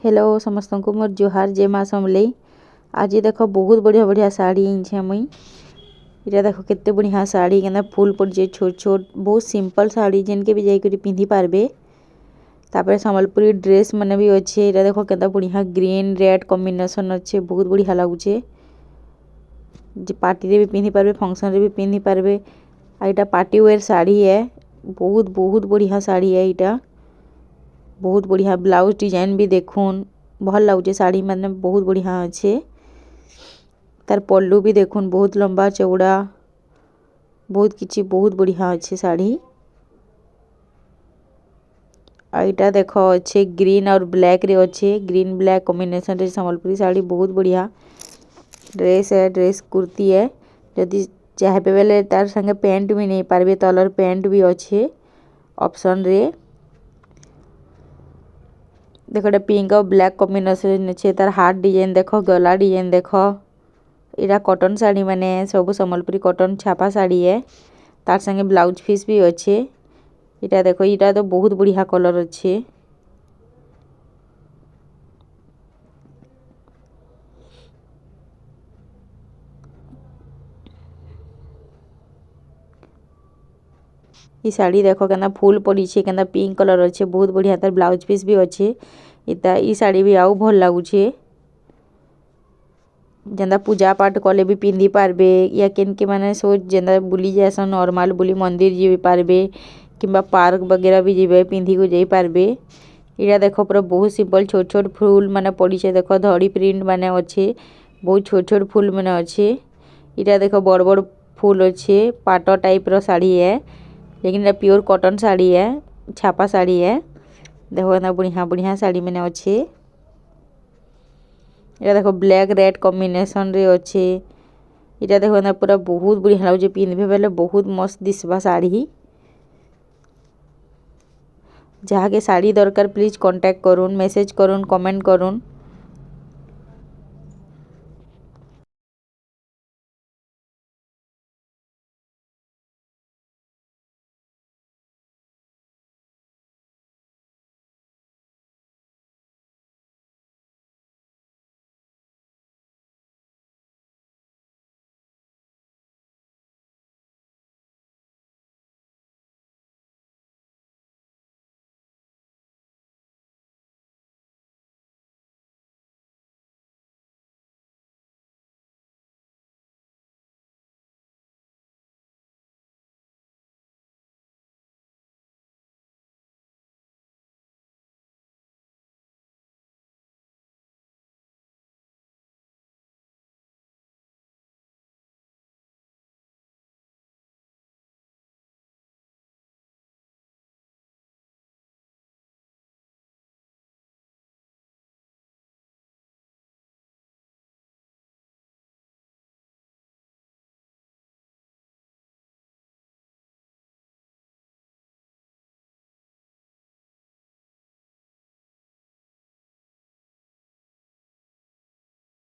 Hello समस्त को मोर जोहार जय माँ समलेई। आज देख बहुत बढ़िया बढ़िया साड़ी आनी मुई। इटा देख केते बढ़िया साड़ी के फुल पड़े छोट छोट बहुत सिंपल साड़ी जिनके भी जाकर पिंधि पारबे। तापर संबलपुरी ड्रेस मैंने भी अच्छे। इटा देख केते बढ़िया ग्रीन रेड कॉम्बिनेशन अच्छे बहुत बढ़िया लगुचे। पार्टी रे भी पिंधि पारबे फंक्शन रे भी पिंधि पारबे। आ इटा पार्टी वेयर साड़ी है बहुत बहुत बढ़िया साड़ी है। इटा बहुत बढ़िया ब्लाउज डिजाइन भी देखुन भल लगुचे साड़ी मैंने बहुत बढ़िया अच्छे। तार पल्लू भी देखुन बहुत लंबा चौड़ा बहुत किछि बहुत बढ़िया अच्छे साड़ी। आईटा देखो अच्छे ग्रीन और ब्लैक रे अच्छे ग्रीन ब्लैक कॉम्बिनेशन रे संबलपुरी साड़ी बहुत बढ़िया ड्रेस है। ड्रेस कुर्ती है जदि चाहे बेले तार संगे पैंट भी नहीं पारबे तलर पैंट भी अच्छे ऑप्शन रे। देखो पिंक और ब्लैक कॉम्बिनेशन अच्छे। तार हाथ डिजाइन देखो गला डिजाइन देखो। इरा कॉटन साड़ी माने सब संबलपुरी कॉटन छापा साड़ी है। तार संगे ब्लाउज पीस भी अच्छे। इटा देखो इटा तो बहुत बढ़िया कलर अच्छे। ये साड़ी देखो केना फूल पड़ी छे केना पिंक कलर अच्छे बहुत बढ़िया। तार ब्लाउज पीस भी अच्छे। इता ई साड़ी भी आउ भल लगुचे जेंदा पूजा पाठ कले भी पिंधि पारबे या केन के माने सो जेंदा बुली जासन नॉर्मल बुली मंदिर जी पारबे किंबा पार्क वगैरह भी जीवे पिंधि को जाई पारबे। इरा देखो पूरा बहुत सिंपल छोट छोट फूल माने पड़ी छे। देखो धड़ी प्रिंट माने अच्छे बहुत छोट छोट फूल माने अच्छे। इरा देखो बड़ बड़ फूल अच्छे पाटो टाइप रो साड़ी है लेकिन इरा प्योर कॉटन साड़ी है छापा साड़ी है। देखो ना बढ़िया बढ़िया साड़ी माने अच्छे। इटा देखो ब्लैक रेड कॉम्बिनेशन रे अच्छे। इटा देखो ना पूरा बहुत बढ़िया लागे पिंधबे बेले बहुत मस्त दिसबा साड़ी। जहाँ के साड़ी दरकार प्लीज कांटेक्ट करुन मेसेज करुन कमेंट करुन।